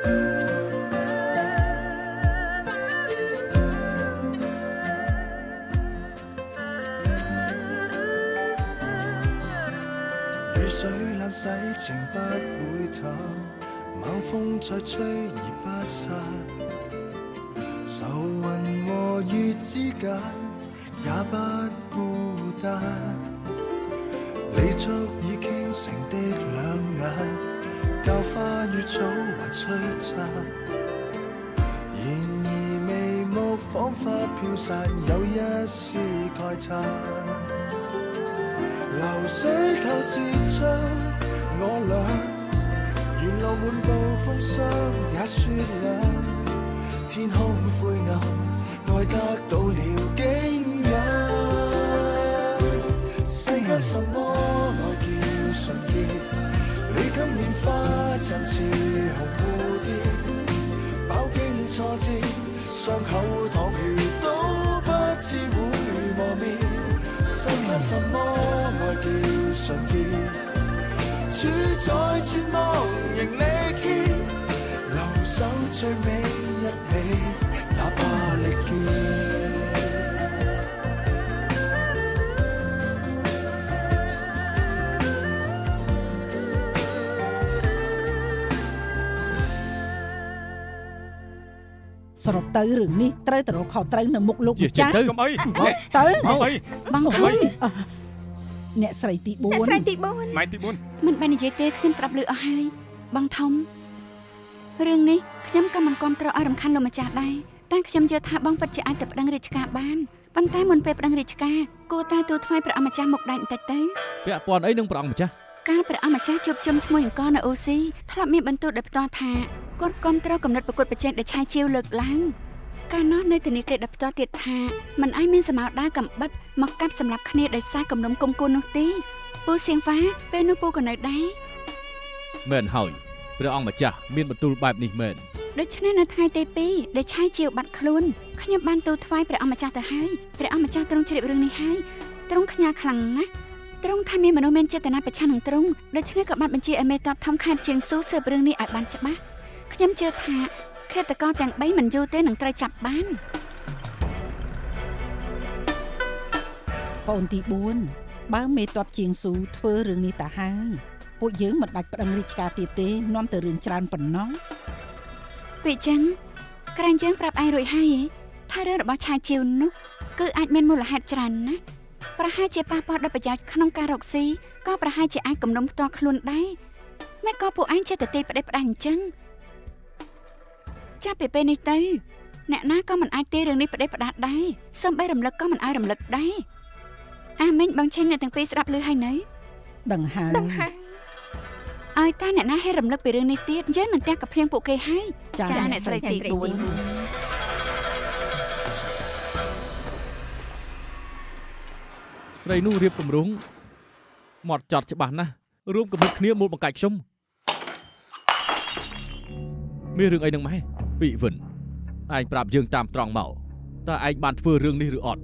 雨水冷洗情不會淡，猛風再吹而不散，愁雲和月之間也不孤單，離足已傾城的兩眼，教花與草還璀璨，然而眉目彷彿飄散，有一絲慨嘆。流水透至將我倆，沿路滿布風霜也雪亮，天空灰暗，愛得到了景仰。世間什麼愛叫純潔？你今年花陣似紅蝴蝶，飽經挫折，傷口淌血都不知會磨滅。世間什麼愛叫純潔？處在絕望仍力竭，留守最尾一起，哪怕力竭。สรุปទៅរឿងនេះត្រូវទៅរកខុសត្រូវនៅមុខលោកម្ចាស់ទៅកុំអីទៅមកអីបងហើយអ្នកស្រីទី4អ្នកស្រីទី4ម៉ែទី4មិនបាននិយាយទេខ្ញុំស្ដាប់ឮអស់ហើយបងធំរឿងនេះខ្ញុំក៏មិនគាំទ្រឲ្យរំខានលោកម្ចាស់ដែរតែខ្ញុំយល់ថាបងពិតជាអាចទៅប្តឹងរាជការបានប៉ុន្តែមុនពេលប្តឹងរាជការគួរតែទូថ្វាយព្រះអង្គម្ចាស់មុខដែកបន្តិចទៅពាក់ព័ន្ធអីនឹងព្រះអង្គម្ចាស់កាលព្រះអង្គម្ចាស់ជួបជុំឈ្មោះអង្គរនៅអូស៊ីធ្លាប់មានបន្ទូលដោយផ្ទាល់ថាគាត់គាំទ្រគំនិតប្រកួតប្រជែងដែលឆាយជាវលើកឡើងកាលនោះនៅធនាគារដោយផ្ទាល់ទៀតថាមិនអាចមានសម្ោដាកំបិតមកកាប់សម្លាប់គ្នាដោយសារគំនុំគុំគួននោះទេពូសៀងហ្វាពេលនោះពូក៏នៅដែរមែនហើយព្រះអង្គម្ចាស់មានបន្ទូលបែបនេះមែនដូច្នេះនៅថ្ងៃទី2ដែលឆាយជាវបាត់ខ្លួនខ្ញុំបានទូលថ្វាយព្រះអង្គម្ចាស់ទៅហើយព្រះអង្គម្ចាស់ទ្រង់ជ្រាបរឿងនេះហើយទ្រង់ខ្ញាល់ខ្លាំងណាស់ទ្រង់ថាមានមនុស្សមានចេតនាប្រឆាំងនឹងទ្រង់ដូច្នេះក៏បានបញ្ជាឲ្យមេតបធំខេត្តជាងស៊ូស៊ើបរឿងនេះឲ្យបានច្បាស់ខ្ញុំជឿថាឃាតករទាំង3មិនយូរទេនឹងត្រូវចាប់បានបងទី4បើមេតបជាងស៊ូធ្វើរឿងនេះតាហើយពួកយើងមិនបាច់ប្តឹងរាជការទៀតទេនាំទៅរឿងច្រើនប៉ុណ្ណោះពេលចឹងក្រែងយើងប្រាប់ឯងរួចហើយថារឿងរបស់ឆាយជាវនោះគឺអាចមានមូលហេតុច្រើនណាស់ប្រហែលជាប៉ះពាល់ដល់ប្រយោជន៍ក្នុងការរកស៊ីក៏ប្រហែលជាអាចគំនុំផ្ទាល់ខ្លួនដែរមិនក៏ពួកឯងចេះតែទីផ្ដេសផ្ដាច់អញ្ចឹងចាប់ពីពេលនេះទៅអ្នកណាក៏មិនអាចទីរឿងនេះផ្ដេសផ្ដាស់ដែរសូម្បីរំលឹកក៏មិនឲ្យរំលឹកដែរអាមិញបងឆេងអ្នកទាំងពីរស្ដាប់ឮហើយនៅដឹងហើយឲ្យតែអ្នកណាហេរំលឹកពីរឿងនេះទៀតយើងនឹងតែកភ្លៀងពួកគេហើយចាអ្នកស្រីទី4ស្រីនោះរៀបគម្រោងមកចត់ច្បាស់ណាស់រួមគំនិតគ្នាមូលបង្កាច់ខ្ញុំមានរឿងអីនឹងម៉ែពីវិនឯងប្រាប់យើងតាមត្រង់មកតើឯងបានធ្វើរឿងនេះឬអត់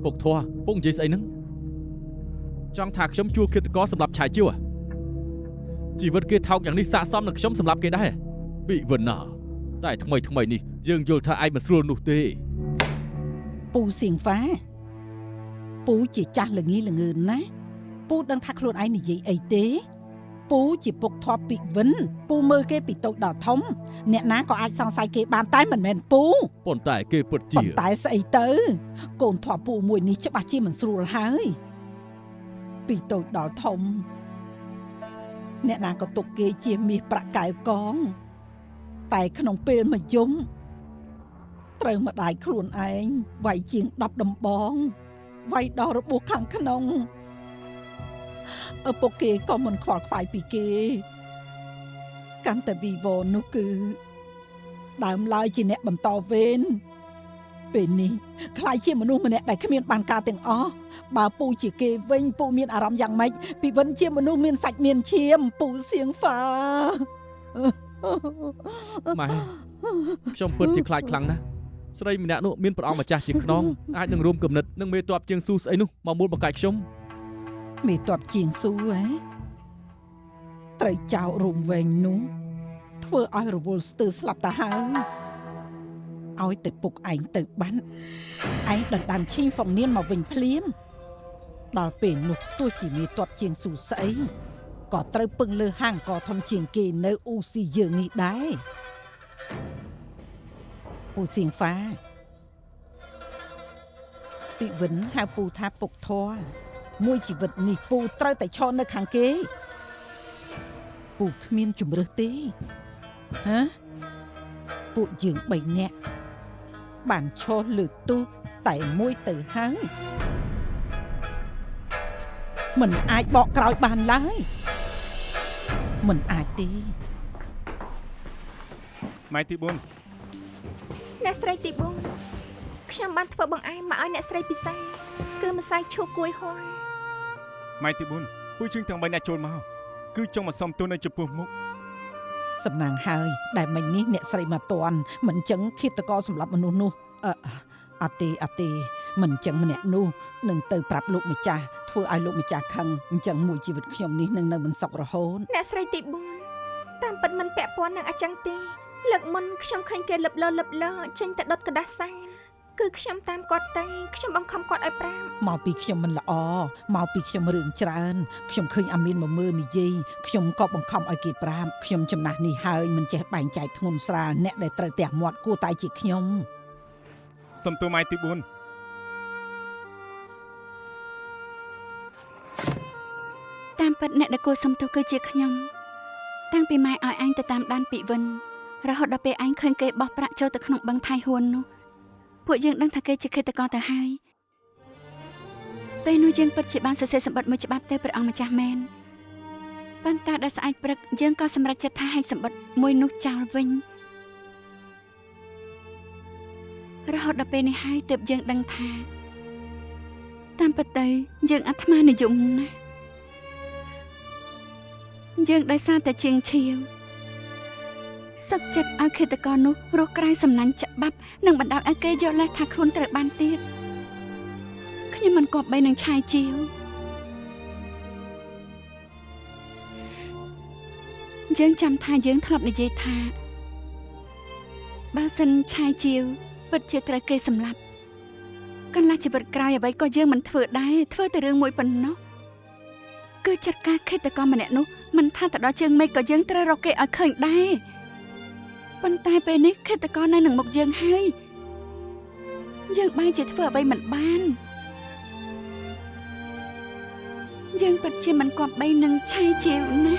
ពុកធัวពុកនិយាយស្អីហ្នឹងចង់ថាខ្ញុំជួលឃាតករសម្រាប់ឆាយជាវជីវិតគេថោកយ៉ាងនេះស័ក្តិសមនឹងខ្ញុំសម្រាប់គេដែរពីវិនណាតែថ្មីនេះយើងយល់ថាឯងមិនស្រួលនោះទេពូសៀងហ្វាពូជាចាស់ល្ងីល្ងឿនណាពូដឹងថាខ្លួនឯងនិយាយអីទេពូជាពុកធាប់ពីវិនពូមើលគេពីតូចដល់ធំអ្នកណាក៏អាចសង្ស័យគេបានតែមិនមែនពូប៉ុន្តែគេពិតជាប៉ុន្តែស្អីទៅកូនធាប់ពូមួយនេះច្បាស់ជាមិនស្រួលហើយពីតូចដល់ធំអ្នកណាក៏ទុកគេជាមាសប្រាក់កែវកងតែក្នុងពេលមួយយំត្រូវម្ដាយខ្លួនឯងវាយជាង10ដំបងវាយដល់របួសខាងក្នុងឪពុកគេក៏មិនខ្វល់ខ្វាយពីគេកាន់តែវីវនោះគឺដើមឡើយជាអ្នកបន្តវេនពេលនេះខ្លាយជាមនុស្សម្នាក់ដែលគ្មានបានការទាំងអស់បើពូជាគេវិញពូមានអារម្មណ៍យ៉ាងម៉េចពីវិនជាមនុស្សមានសាច់មានឈាមពូសៀងហ្វាម៉ែខ្ញុំពិតជាខ្លាចខ្លាំងណាស់ស្រីម្នាក់នោះមានព្រះអង្គម្ចាស់ជាខ្នងអាចនឹងរួមគំនិតនឹងមេតបជាងស៊ូស្អីនោះមកមូលបង្កាច់ខ្ញុំមេតបជាងស៊ូហ៎ត្រូវចោលរួមវែងនោះ ធ្វើឲ្យរវល់ស្ទើរស្លាប់ទៅហើយឲ្យទៅពុកឯងទៅបានឯងដណ្ដើមឈីងហ្វុងនៀនមកវិញភ្លាមដល់ពេលនោះទោះជាមានទាត់ជាងស៊ូស្អីក៏ត្រូវពឹងលើហាងក៏ធំជាងគេនៅអ៊ូស៊ីយើងនេះដែរពូសៀងហ្វាពីវិនហៅពូថាពុកធွာមួយជីវិតនេះពូត្រូវតែឈរនៅខាងគេពូគ្មានជំរើសទេហ៎ពួកយើង3នាក់បានឈរលើទូកតែមួយទៅហើយមិនអាចបកក្រោយបានឡើយមិនអាចទេម៉ែទី4អ្នកស្រីទី4ខ្ញុំបានធ្វើបង្អែមមកឲ្យអ្នកស្រីពិសាគឺម្សៅឈូកគួយហួរម៉ែទី4ពួកយើងទាំង3អ្នកចូលមកគឺចង់មកសុំទោសនៅចំពោះមុខសំណាងហើយដែលមិញនេះអ្នកស្រីមកតាន់មិនចឹងឃាតករសម្លាប់មនុស្សនោះអត់ទេមិនចឹងម្នាក់នោះនឹងទៅប្រាប់លោកម្ចាស់ធ្វើឲ្យលោកម្ចាស់ខឹងអញ្ចឹងមួយជីវិតខ្ញុំនេះនឹងនៅមិនសុខរហូតអ្នកស្រីទី4តាមពិតមិនពាក់ព័ន្ធនឹងអញ្ចឹងទេលើកមុនខ្ញុំឃើញគេលឹបលើចេញទៅដុតกระดาษសាគឺខ្ញុំតាមគាត់ទៅខ្ញុំបង្ខំគាត់ឲ្យប្រាំមកពីខ្ញុំមិនល្អមកពីខ្ញុំរឿងច្រើនខ្ញុំឃើញអាមានមកមើលនិយាយខ្ញុំក៏បង្ខំឲ្យគេប្រាំខ្ញុំចំណាស់នេះហើយមិនចេះបែងចែកធ្ងន់ស្រាលអ្នកដែលត្រូវទះមាត់គួរតែជាខ្ញុំសុំទោសម៉ែទី4តាមពិតអ្នកដែលគួរសុំទោសគឺជាខ្ញុំតាំងពីម៉ែឲ្យអញទៅតាមដានពីវិនរហូតដល់ពេលអញឃើញគេបោះប្រាក់ចូលទៅក្នុងបឹងថៃហ៊ួននោះពួកយើងដឹងថាគេជាឃាតករទៅហើយពេលនោះយើងពិតជាបានសរសេរសម្បត្តិមួយច្បាប់ទៅព្រះអង្គម្ចាស់មែនប៉ុន្តែដល់ស្អែកព្រឹកយើងក៏សម្រេចចិត្តថាឲ្យសម្បត្តិមួយនោះចោលវិញរហូតដល់ពេលនេះហើយទើបយើងដឹងថាតាមពិតទៅយើងអាត្មានិយមណាស់យើងដោយសារតែជាងឈាវសឹកចិត្តឲ្យឃាតករនោះរស់ក្រៅសំណាញ់ច្បាប់និងបណ្ដោយឲ្យគេយកលេសថាខ្លួនត្រូវបានទៀតខ្ញុំមិនគប្បីនឹងឆាយជាវយើងចាំថាយើងធ្លាប់និយាយថាបើសិនឆាយជាវពិតជាត្រូវគេសម្លាប់កន្លះជីវិតក្រោយអ្វីក៏យើងមិនធ្វើដែរធ្វើតែរឿងមួយប៉ុណ្ណោះគឺចាត់ការឃាតករម្នាក់នោះមិនថាទៅដល់ជើងមេឃក៏យើងត្រូវរកគេឲ្យឃើញដែរប៉ុន្តែពេលនេះឃាតករនៅនឹងមុខយើងហើយយើងបែរជាធ្វើអ្វីមិនបានយើងពិតជាមិនគប្បីនឹងឆាយជាវណា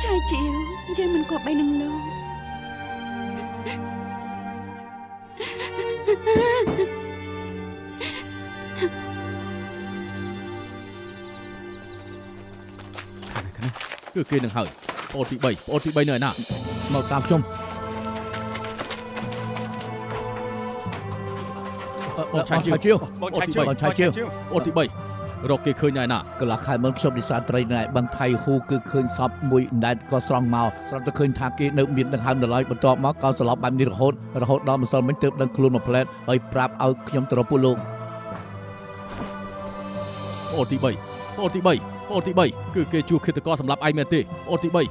ឆាយជាវយើងមិនគប្បីនឹងលោកគឺគេនឹងហើយប្អូនទី3នៅណាមកតាមខ្ញុំបងឆាយជាវបងឆាយជាវអូនទី3រកគេឃើញនៅណាកន្លះខែមុនខ្ញុំនិស្សាត្រីនៅបឹងថៃហ៊ូគឺឃើញសពមួយណែតក៏ស្រង់មកស្រាប់តែឃើញថាគេនៅមានដង្ហើមដល់ហើយបន្ទាប់មកក៏ស្លាប់បែបនេះរហូតដល់ម្សិលមិញទើបដឹងខ្លួនមួយផ្លែតហើយប្រាប់ឲ្យខ្ញុំទៅរកពួកលោកអូនទី3គឺគេជួឃាតករសម្រាប់ឯងមែនទេអូនទី3ឯង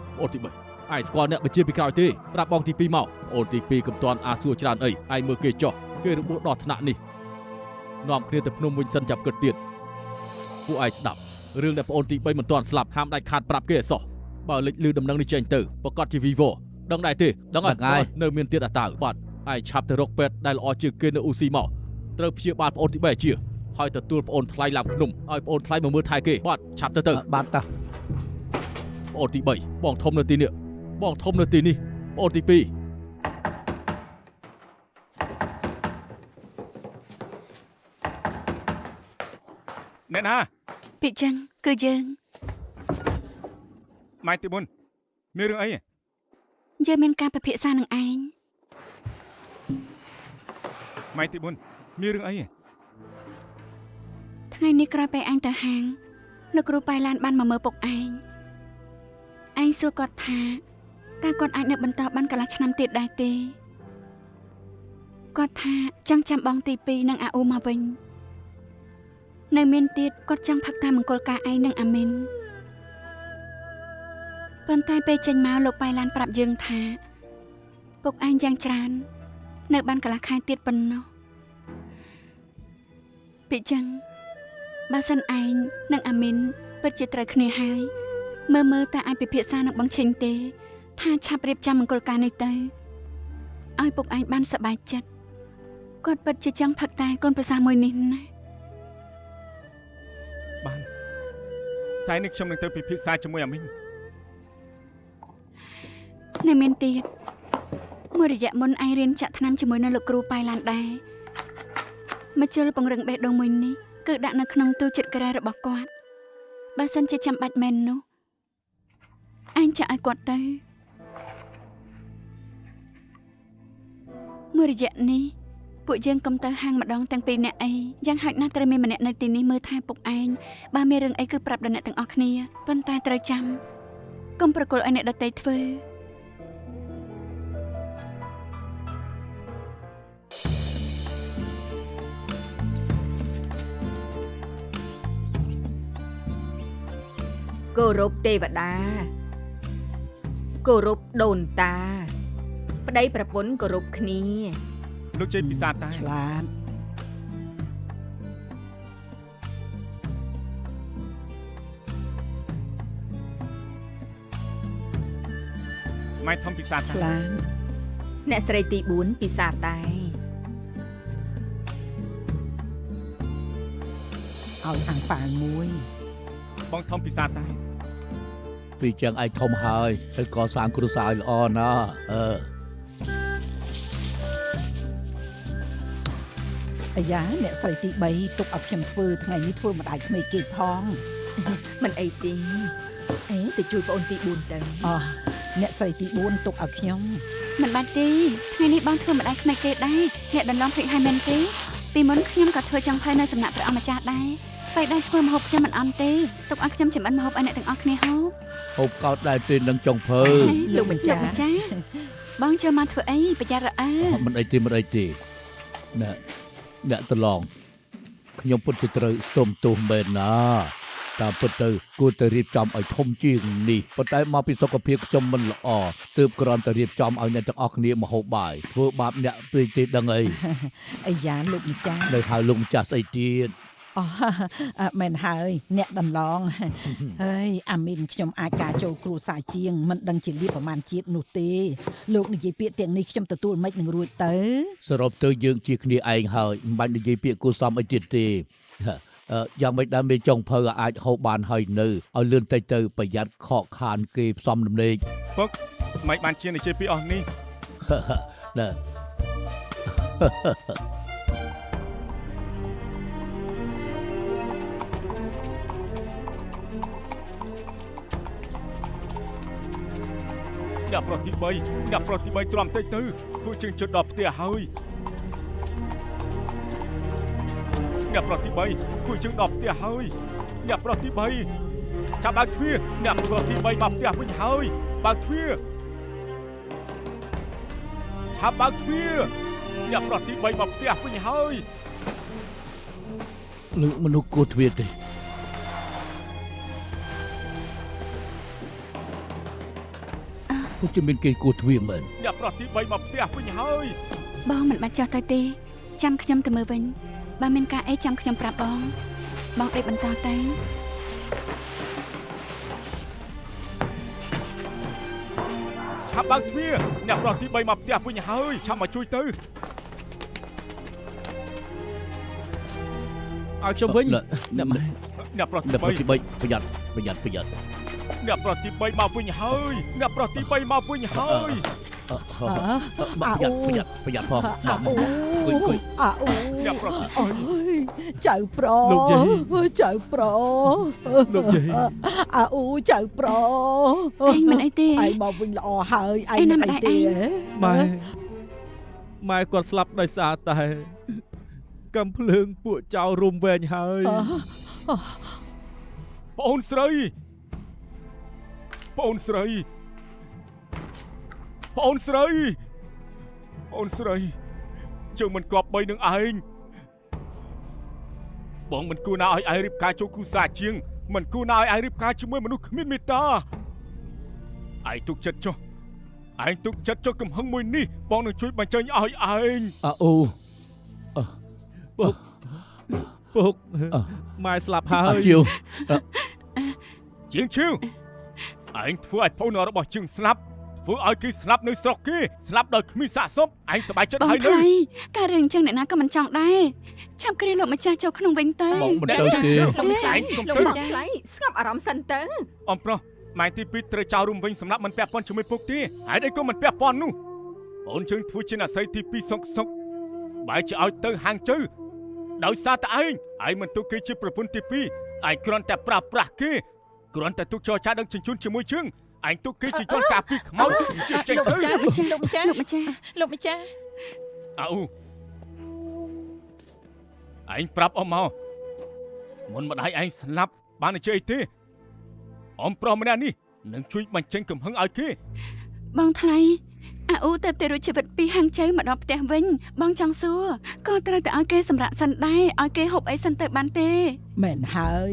ស្គាល់អ្នកបញ្ជាពីក្រោយទេប្រាប់បងទី2មកអូនទី2កំតាន់អាសួរច្រើនអីឯងមើលគេចោះគេរបួសដល់ថ្នាក់នេះនាំគ្នាទៅភ្នំវិញសិនចាប់គិតទៀតពួកឯងស្ដាប់រឿងដែលប្អូនទី3មិនទាន់ស្លាប់ហាមដាច់ខាតប្រាប់គេអសោះបើលេចលឺដំណឹងនេះចេញទៅប្រកាសជាវីវដឹងដែរទេដឹងហើយនៅមានទៀតអតាបាទឯងឆាប់ទៅរកពេទ្យដែលល្អជាងគេនៅអ៊ូស៊ីមកត្រូវព្យាបាលប្អូនទី3ជាហើយទទួលប្អូនថ្លៃឡើងភ្នំឲ្យប្អូនថ្លៃមកមើលថែគេបាទឆាប់ទៅបាទតាប្អូនទី3បងធំនៅទីនេះប្អូនទី2អ្នកណាពីចឹងគឺយើងម៉ែទី4មានរឿងអីយើងមានការពិភាក្សានឹងឯងម៉ែទី4មានរឿងអីថ្ងៃនេះក្រោយពេលអញទៅហាងលោកគ្រូប៉ៃឡានបានមកមើលពុកឯងសួរគាត់ថាតើគាត់អាចនៅបន្តបានកន្លះឆ្នាំទៀតដែរទេគាត់ថាចង់ចាំបងទី2និងអាអ៊ូមកវិញ នៅមានទៀតគាត់ចង់ផឹកតាមមង្គលការឯងនិងអាមីនប៉ុន្តែពេលចេញមកលោកប៉ៃឡានប្រាប់យើងថាពុកឯងយ៉ាងច្រើននៅបានកន្លះខែទៀតប៉ុណ្ណោះពីចឹងបើសិនឯងនិងអាមីនពិតជាត្រូវគ្នាហើយមើលតែអាចពិភាក្សានឹងបងឈិញទេថាឆាប់រៀបចំមង្គលការនេះទៅឲ្យពុកឯងបានសប្បាយចិត្តគាត់ពិតជាចង់ផឹកតែកូនប្រសាមួយនេះណាបានស្អែកនេះខ្ញុំនឹងទៅពិភាក្សាជាមួយអាមីននៅមានទៀតមួយរយៈមុនឯងរៀនចាក់ថ្នាំជាមួយនឹងលោកគ្រូប៉ៃឡានដែរមកជិលពង្រឹងបេះដូងមួយនេះគឺដាក់នៅក្នុងទូចិត្តក្រែរបស់គាត់បើសិនជាចាំបាច់មែននោះឯងចាក់ឲ្យគាត់ទៅមួយរយៈនេះពួកយើងកុំទៅហាងម្ដងទាំងពីរនាក់អីយ៉ាងហោចណាស់ត្រូវមានម្នាក់នៅទីនេះមើលថែពុកឯងបើមានរឿងអីគឺប្រាប់ដល់អ្នកទាំងអស់គ្នាប៉ុន្តែត្រូវចាំកុំប្រកល់ឲ្យអ្នកដទៃធ្វើគោរពទេវតាគោរពដូនតាប្តីប្រពន្ធគោរពគ្នាលោកជ័យពិសាតែឆ្លាតម៉ែធំពិសាតែឆ្លាតអ្នកស្រីទី4ពិសាតែឲ្យអាំងប៉ាវមួយ បងធំពិសាតែ ពីចឹងឯងធំហើយទៅកសាងគ្រួសារឲ្យល្អណាអាយ៉ាអ្នកស្រីទី3ទុកឲ្យខ្ញុំធ្វើថ្ងៃនេះធ្វើម្ដាយក្មេកគេផង មិនអីទេអេទៅជួយប្អូនទី4ទៅអូអ្នកស្រីទី4ទុកឲ្យខ្ញុំមិនបាច់ទេថ្ងៃនេះបងធ្វើម្ដាយក្មេកគេដែរអ្នកដណ្លំភ្លេចឲ្យមែនទេពីមុនខ្ញុំក៏ធ្វើចង់ផែនៅសំណាក់ព្រះអង្គម្ចាស់ដែរពេលដែរធ្វើម្ហូបខ្ញុំមិនអន់ទេទុកឲ្យខ្ញុំចម្អិនម្ហូបឲ្យអ្នកទាំងអស់គ្នាហូបហូបកោតដែរពេលនឹងចុងភើលោកម្ចាស់បងចូលមកធ្វើអីប្រយ័ត្នរអើមិនអីទេអ្នកតឡងខ្ញុំពិតជាត្រូវសុំទោសមែនណាតាមពិតទៅគួរតែរៀបចំឲ្យធំជាងនេះប៉ុន្តែមកពីសុខភាពខ្ញុំមិនល្អទើបគ្រាន់តែរៀបចំឲ្យអ្នកទាំងអស់គ្នាមកហូបបាយធ្វើបាបអ្នកព្រីទេដឹងអីអាយ៉ាលោកម្ចាស់នៅហៅលោកម្ចាស់ស្អីទៀតអូមែនហើយអ្នកដំឡងហើយអាមីនខ្ញុំអាចការចូលគ្រួសារជាងមិនដឹងជាលៀបប្រមាណជាតិនោះទេលោកនិយាយពាក្យទាំងនេះខ្ញុំទទួលមិននឹងរួចទៅសរុបទៅយើងជាគ្នាឯងហើយមិនបាច់និយាយពាក្យគួរសមអីទៀតទេយ៉ាងមិនដែលមានចុងភៅអាចហូបបានហើយនៅឲ្យលឿនតិចទៅប្រយ័ត្នខកខានគេផ្សំលំនេកពុកមិនបានជានិយាយពីអស់នេះណែអ្នកប្រុសទី3ទ្រាំតិចទៅពួកជើងជិតដល់ផ្ទះហើយអ្នកប្រុសទី3ពួកជើងដល់ផ្ទះហើយអ្នកប្រុសទី3ចាប់បើកទ្វារអ្នកប្រុសទី3មកផ្ទះវិញហើយបើកទ្វារចាប់បើកទ្វារអ្នកប្រុសទី3មកផ្ទះវិញហើយលើកមនុស្សគួរទ្វារទេជាមានគេគួរទ្វារមែនអ្នកប្រុសទី3មកផ្ទះវិញហើយបងមិនបាច់ចោះទៅទេចាំខ្ញុំទៅមើលវិញបើមានការអីចាំខ្ញុំប្រាប់បងដេកបន្តទៅឆាប់បើកទ្វារអ្នកប្រុសទី3មកផ្ទះវិញហើយឆាប់មកជួយទៅឲ្យខ្ញុំវិញអ្នកប្រុសទី3ប្រយ័ត្នអ្នកប្រុសទី3មកវិញហើយអ្នកប្រុសទី3មកវិញហើយប្រយ័ត្នផងគួយអ្នកប្រុសទីចៅប្រុសចៅប្រុសលោកយាយចៅប្រុសឯងមិនអីទេឯងមកវិញល្អហើយឯងមិនអីទេម៉ែគាត់ស្លាប់ដោយសារតែកំភ្លើងពួកចៅរុំវែងហើយបងអូនស្រីជើងមិនគប់បីនឹងឯង បងមិនគួរណាឲ្យឯងរៀបការចូលគ្រួសារជាងមិនគួរណាឲ្យឯងរៀបការជាមួយមនុស្សគ្មានមេត្តាឯងទុកចិត្តចុះឯងទុកចិត្តចុះកំហឹងមួយនេះបងនឹងជួយបញ្ចេញឲ្យឯង អាអូ ពុកម៉ែស្លាប់ហើយ ជាវ ជាងឈឺឯងធ្វើឲ្យប្អូនរបស់ជាងស្លាប់ធ្វើឲ្យគេស្លាប់នៅស្រុកគេស្លាប់ដោយគ្មានសាកសពឯងសប្បាយចិត្ត បង ហើយ ថ្លៃ នៅ ការរឿងអញ្ចឹងអ្នកណាក៏មិនចង់ដែរចាប់គ្រាលោកម្ចាស់ចូលក្នុងវិញទៅ បងមិនទៅទេ លោកម្ចាស់លោកបងថ្លៃស្ងប់អារម្មណ៍សិនទៅ អំប្រុសម៉ែទី2ត្រូវចោលរួមវិញសម្រាប់មិនពាក់ព័ន្ធជាមួយពុកទេហើយអីក៏មិនពាក់ព័ន្ធនោះអូនជើងធ្វើជាអ្នកស្រីទី2សុកបែរជាឲ្យទៅហាងជើដោយសារតែឯងមិនទុកគេជាប្រពន្ធទី2ឯងគ្រាន់តែប្រាស់គេគ្រាន់តែទុកចរចាដឹងជញ្ជូនជាមួយជើងឯងទុកគេជាជនការពីខ្មោចជាចេញទៅ លោកម្ចាស់ លោកម្ចាស់ លោកម្ចាស់ អ៊ូឯងប្រាប់អមមកមុនម្ដាយឯងស្លាប់បានអីអីទេអមប្រុសម្នាក់នេះនឹងជួយបញ្ចេញកំហឹងឲ្យគេ បងថ្លៃអាអ៊ូទៅតែរួចជីវិតពីហាងជើមកដល់ផ្ទះវិញបងចង់សួរក៏ត្រូវតែឲ្យគេសម្រាប់សិនដែរឲ្យគេហូបអីសិនទៅបានទេ មែនហើយ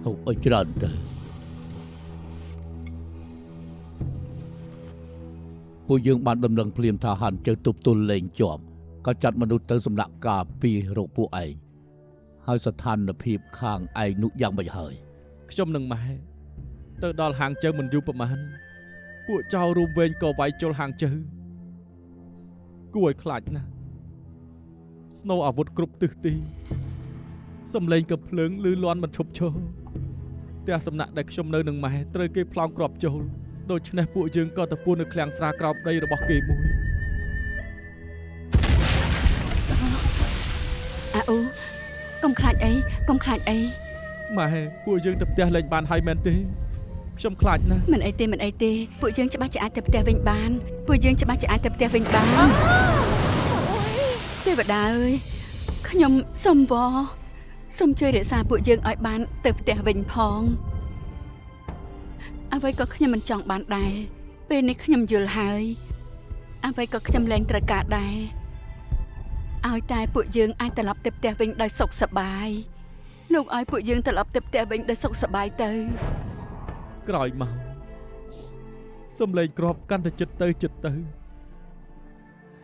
ហូបអីច្រើនទៅពួកយើងបានដំណឹងភ្លាមថាហាន់ជើទប់ទល់លេងជាប់ក៏ចាត់មនុស្សទៅសម្រាប់ការពីរោគពួកឯងហើយស្ថានភាពខាងឯងនោះយ៉ាងម៉េចហើយ ខ្ញុំនឹងម៉ែទៅដល់ហាងជើមិនយូរប្រហែលពួកចៅរួមវែងក៏វាយជុលហាងជើគួរឲ្យខ្លាចណាស់ស្នូអាវុធគ្រប់ទិសទីសំឡេងកំភ្លើងឮលាន់មិនឈប់ឈរផ្ទះសំណាក់ដែលខ្ញុំនៅនឹងម៉ែត្រូវគេប្លង់គ្រាប់ចូលដូច្នេះពួកយើងក៏ទៅពួននៅឃ្លាំងស្រាក្រោមដីរបស់គេមួយ អាអ៊ូកុំខ្លាចអីកុំខ្លាចអី ម៉ែពួកយើងទៅផ្ទះលេងបានហើយមែនទេខ្ញុំខ្លាចណាស់ មិនអីទេពួកយើងច្បាស់ជាអាចទៅផ្ទះវិញបានពួកយើងច្បាស់ជាអាចទៅផ្ទះវិញបានទេវតាអើយខ្ញុំសុំវ៉សូមជួយរក្សាពួកយើងឲ្យបានទៅផ្ទះវិញផងអ្វីក៏ខ្ញុំមិនចង់បានដែរពេលនេះខ្ញុំយល់ហើយអ្វីក៏ខ្ញុំលែងត្រូវការដែរឲ្យតែពួកយើងអាចត្រឡប់ទៅផ្ទះវិញដោយសុខសប្បាយលោកឲ្យពួកយើងត្រឡប់ទៅផ្ទះវិញដោយសុខសប្បាយទៅ ក្រោយមកសំឡេងគ្រាប់កាន់តែចិត្តទៅ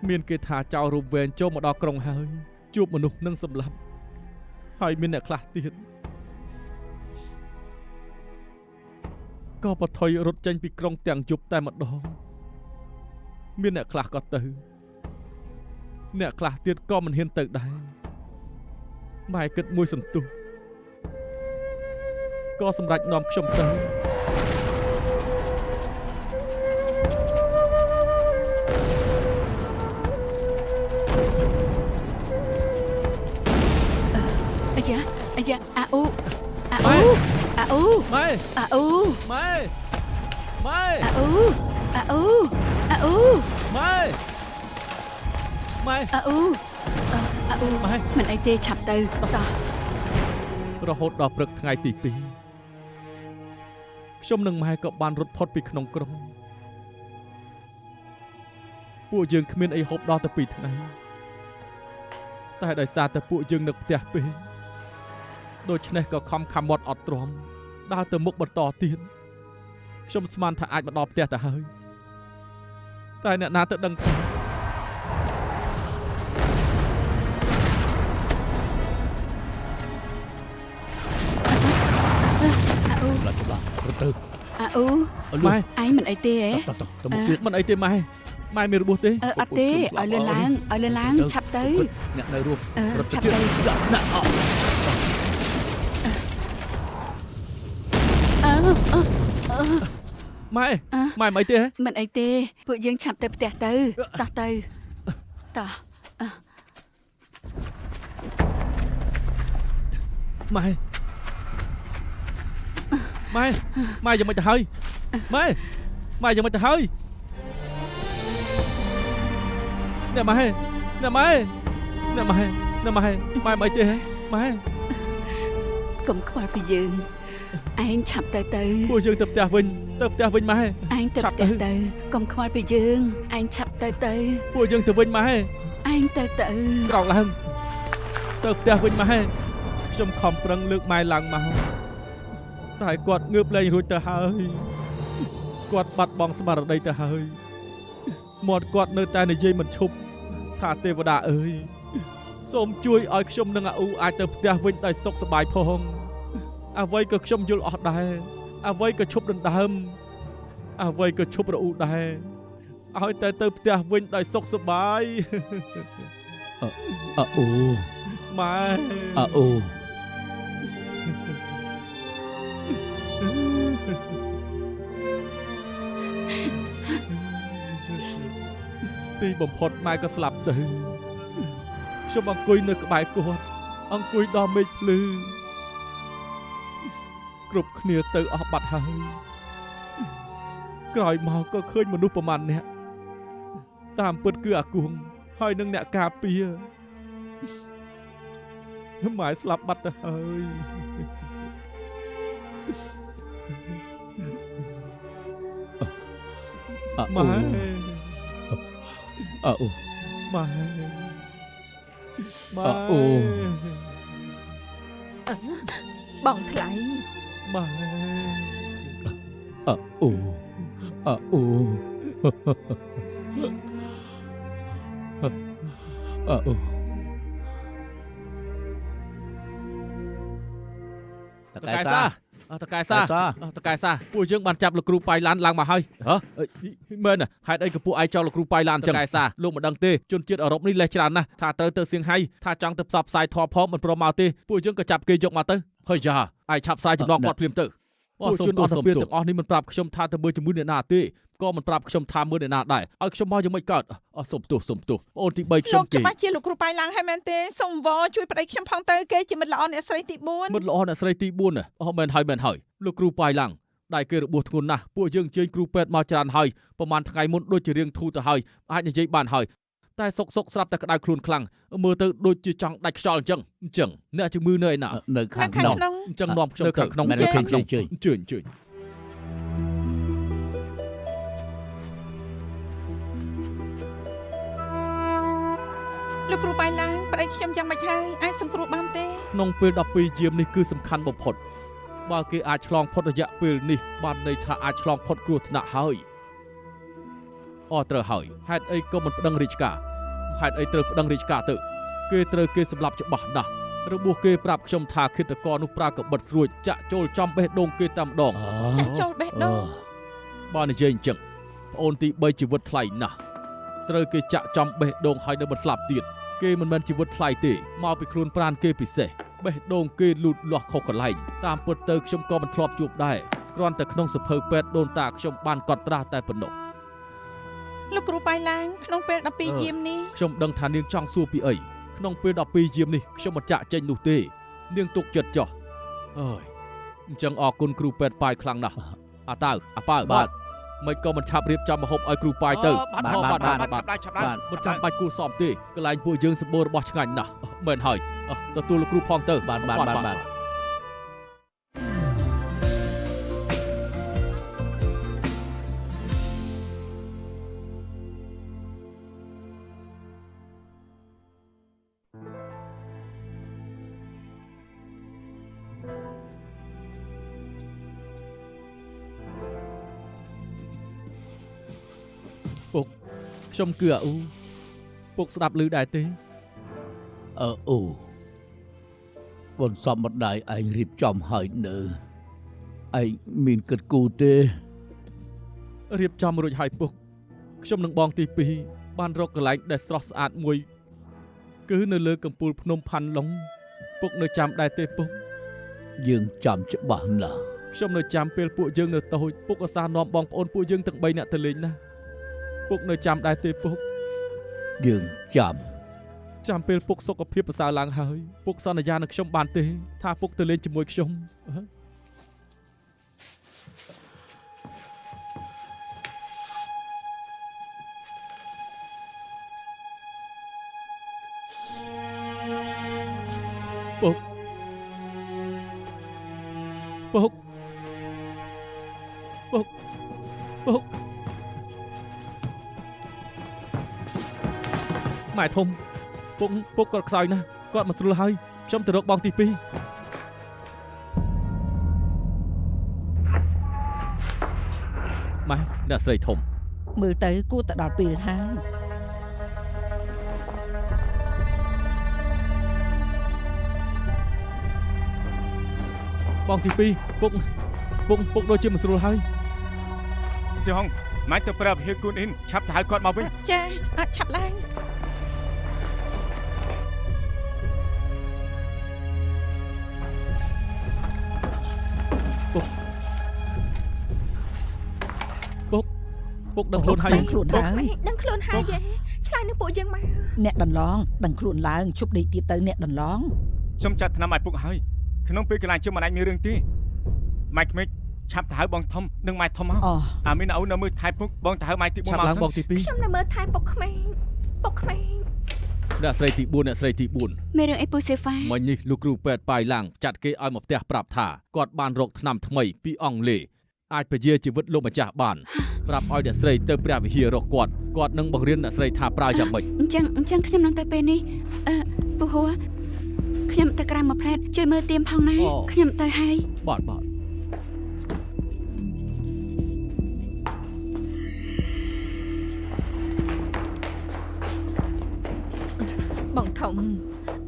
មានគេថាចៅរួមវែងចូលមកដល់ក្រុងហើយជួបមនុស្សនឹងសម្លាប់ហើយមានអ្នកខ្លះទៀតក៏បថុយរត់ចេញពីក្រុងទាំងយប់តែម្ដងមានអ្នកខ្លះក៏ទៅអ្នកខ្លះទៀតក៏មិនហ៊ានទៅដែរម៉ែគិតមួយសន្ទុះក៏សម្រេចនាំខ្ញុំទៅ អាយ៉ាអាអ៊ូ ម៉ែ អាអ៊ូ ម៉ែ អាអ៊ូ ម៉ែម៉ែ អាអ៊ូអាអ៊ូអាអ៊ូ ម៉ែម៉ែ អាអ៊ូអាអ៊ូ ម៉ែ មិនអីទេឆាប់ទៅតោះ រហូតដល់ព្រឹកថ្ងៃទី 2ខ្ញុំនិងម៉ែក៏បានរត់ផុតពីក្នុងក្រុងពួកយើងគ្មានអីហូបដល់ទៅ2ថ្ងៃតែដោយសារតែពួកយើងនៅផ្ទះពេកដូច្នេះក៏ខំខាំមាត់អត់ទ្រាំដើរទៅមុខបន្តទៀតខ្ញុំស្មានថាអាចមកដល់ផ្ទះទៅហើយតែអ្នកណាទៅដឹងថា អាអ៊ូ ឡាច្បាស់រត់ទៅ អាអ៊ូ ម៉ែ ឯងមិនអីទេហ៎ ទៅមកទៀត មិនអីទេម៉ែមានរបួសទេ អត់ទេឲ្យលឿនឡើងឆាប់ទៅ អ្នកនៅរស់ រត់ឆាប់ទៅ ដាក់អត់ ម៉ែមិនអីទេ មិនអីទេពួកយើងឆាប់ទៅផ្ទះទៅតោះទៅតោះ ម៉ែយ៉ាងម៉េចទៅហើយម៉ែយ៉ាងម៉េចទៅហើយអ្នកម៉ែមិនអីទេម៉ែ កុំខ្វល់ពីយើង ឯងឆាប់ទៅ ពួកយើងទៅផ្ទះវិញម៉ែ ឯងទៅ ឆាប់ ផ្ទះ ទៅ ទៅកុំខ្វល់ពីយើងឯងឆាប់ទៅ ពួកយើងទៅវិញម៉ែ ឯងទៅ ក្រោកឡើងទៅផ្ទះវិញម៉ែខ្ញុំខំប្រឹងលើកម៉ែឡើងមកតែគាត់ងើបលែងរួចទៅហើយគាត់បាត់បង់ស្មារតីទៅហើយមាត់គាត់នៅតែនិយាយមិនឈប់ថាទេវតាអើយសូមជួយឲ្យខ្ញុំនិងអាអ៊ូអាចទៅផ្ទះវិញដោយសុខសប្បាយផងអ្វីក៏ខ្ញុំយល់អស់ដែរអ្វីក៏ឈប់ដណ្ដើមអ្វីក៏ឈប់រអ៊ូដែរឲ្យតែទៅផ្ទះវិញដោយសុខសប្បាយ អាអ៊ូ ម៉ែ អាអ៊ូ ទីបំផុតម៉ែក៏ស្លាប់ទៅខ្ញុំអង្គុយនៅក្បែរគាត់អង្គុយដល់មេឃភ្លឺគ្រប់គ្នាទៅអស់បាត់ហើយក្រោយមកក៏ឃើញមនុស្សប្រមាណអ្នកតាមពិតគឺអាគួងហើយនឹងអ្នកការពារម៉ែស្លាប់បាត់ទៅហើយ អាអ៊ូ ម៉ែ អាអ៊ូ ម៉ែម៉ែ អាអ៊ូ បងថ្លៃ ម៉ែ អាអ៊ូអាអ៊ូអាអ៊ូ តកែសាពួកយើងបានចាប់លោកគ្រូប៉ៃឡានឡើងមកហើយហ៎មែនហេតុអីក៏ពួកឯងចោលលោកគ្រូប៉ៃឡានតកែសាលោកមិនដឹងទេជនជាតិអឺរ៉ុបនេះលេះច្រើនណាស់ថាត្រូវទៅសៀងហៃថាចង់ទៅផ្សព្វផ្សាយធម៌ផងមិនព្រមមកទេពួកយើងក៏ចាប់គេយកមកទៅហើយយ៉ាឯងឆាប់ផ្សាយចំណងគាត់ភ្លាមទៅពួកជនអន្តរជាតិទាំងអស់នេះមិនប្រាប់ខ្ញុំថាទៅមើលជាមួយអ្នកណាទេក៏មិនប្រាប់ខ្ញុំថាមើលអ្នកណាដែរឲ្យខ្ញុំមកយ៉ាងម៉េចកើតសុំទោសអូនទី3ខ្ញុំគេ លោកច្បាស់ជាលោកគ្រូប៉ៃឡើងហើយមែនទេសូមវល់ជួយប្តីខ្ញុំផងទៅគេជាមិត្តល្អអ្នកស្រីទី4 មិត្តល្អអ្នកស្រីទី4មែនហើយលោកគ្រូប៉ៃឡើងដៃគេរបួសធ្ងន់ណាស់ពួកយើងអញ្ជើញគ្រូពេទ្យមកច្រើនហើយប្រហែលថ្ងៃមុនដូចជារៀងធូរទៅហើយអាចនិយាយបានហើយតែសុកស្រាប់តែក្តៅខ្លួនខ្លាំងមើលទៅដូចជាចង់ដាច់ខ្យល់អញ្ចឹងអ្នកជំងឺនៅឯណា នៅខាងក្នុង អញ្ចឹងនាំខ្ញុំទៅខាងក្នុង មែនទេជើញ លោកគ្រូប៉ៃឡើងប្តីខ្ញុំយ៉ាងម៉េចហើយអាចសង្គ្រោះបានទេ ក្នុងពេល12យាមនេះគឺសំខាន់បំផុតបើគេអាចឆ្លងផុតរយៈពេលនេះបានន័យថាអាចឆ្លងផុតគ្រោះថ្នាក់ហើយត្រូវហើយហេតុអីក៏មិនប្តឹងរាជការហេតុអីត្រូវប្តឹងរាជការទៅគេត្រូវគេសម្លាប់ច្បាស់ណាស់របួសគេប្រាប់ខ្ញុំថាឃាតករនោះប្រើកបិតស្រួចចាក់ចូលចំបេះដូងគេតែម្ដង ចាក់ចូលបេះដូង បើនិយាយអញ្ចឹងប្អូនទី3ជីវិតថ្លៃណាស់ត្រូវគេចាក់ចំបេះដូងហើយនៅមិនស្លាប់ទៀតគេមិនមែនជីវិតថ្លៃទេមកពីខ្លួនប្រាណគេពិសេសបេះដូងគេលូតលាស់ខុសកន្លែងតាមពិតទៅខ្ញុំក៏មិនធ្លាប់ជួបដែរគ្រាន់តែក្នុងសភៅពេទ្យដូនតាខ្ញុំបានកត់ត្រាតែប៉ុណ្ណោះ លោកគ្រូប៉ៃឡើងក្នុងពេល12យាមនេះ ខ្ញុំដឹងថានាងចង់សួរពីអីក្នុងពេល12យាមនេះខ្ញុំមិនចាក់ចេញនោះទេនាងទុកចិត្តចោះអើយអញ្ចឹងអរគុណគ្រូពេទ្យប៉ាយខ្លាំងណាស់អាតើអាប៉ៅបាទមិនក៏មិនឆាប់រៀបចំម្ហូបឲ្យគ្រូប៉ាយទៅបាទមិនចាំបាច់គួរសមទេកន្លែងពួកយើងសម្បូររបស់ឆ្ងាញ់ណាស់មែនហើយទទួលលោកគ្រូផងទៅបាទខ្ញុំគឺអាអ៊ូពុកស្ដាប់ឮដែរទេ អ៊ូបុណ្យសពម្ដាយឯងរៀបចំហើយនៅឯងមានគិតគូរទេ រៀបចំរួចហើយពុកខ្ញុំនឹងបងទី2បានរកកន្លែងដែលស្រស់ស្អាតមួយគឺនៅលើកំពូលភ្នំផាន់ឡុងពុកនៅចាំដែរទេពុក យើងចាំច្បាស់ណាស់ ខ្ញុំនៅចាំពេលពួកយើងនៅតូចពុកក៏សារនាំបងប្អូនពួកយើងទាំង3នាក់ទៅលេងណាពុកនៅចាំដែរទេពុក យើងចាំ ពេលពុកសុខភាពប្រសើរឡើងហើយពុកសន្យានឹងខ្ញុំបានទេថាពុកទៅលេងជាមួយខ្ញុំពុក ពុកម៉ែធំពុកគាត់ខ្សោយណាស់គាត់មកស្រួលហើយខ្ញុំទៅរកបងទី2ម៉ែអ្នកស្រីធំ មើលទៅគួរទៅដល់ពេលហើយ បងទី2ពុកដូចជាមិនស្រួលហើយ សៀហុងម៉ែទៅប្រាប់ហៀគូនអ៊ីនឆាប់ទៅហៅគាត់មកវិញ ចាអាចឆាប់ឡើង ពុកដឹងខ្លួនហើយ ដឹងខ្លួនហើយ ដឹងខ្លួនហើយយេឆ្លើយនឹងពួកយើងមក អ្នកដន្លងដឹងខ្លួនឡើងជប់ដេកទៀតទៅអ្នកដន្លង ខ្ញុំចាត់ថ្នាំឲ្យពុកហើយក្នុងពេលកន្លងជិះមិនអាចមានរឿងទេម៉ែក្មេកឆាប់ទៅហៅបងធំនិងម៉ែធំមក អូ អាមីនអូននៅមើលថែពុកបងទៅហៅម៉ែទី4 ឆាប់ មក ឡើង សិន បងទី ខ្ញុំនៅមើលថែពុកក្មេង 2អ្នកស្រីទី4 មានរឿងអីពូសេហ្វា មិញនេះលោកគ្រូពេទ្យប៉ាយឡាំងចាត់គេឲ្យមកផ្ទះប្រាប់ថាគាត់បានរកថ្នាំថ្មីពីអង់គ្លេសអាចពជាជីវិតលោកម្ចាស់បានប្រាប់ឲ្យអ្នកស្រីទៅព្រះវិហាររកគាត់នឹងបង្រៀនអ្នកស្រីថាប្រើយ៉ាងម៉េច អញ្ចឹងខ្ញុំនឹងទៅពេលនេះពូហួរខ្ញុំទៅក្រៅមួយផ្លែតជួយមើលទៀមផងណាខ្ញុំទៅហើយ បាទ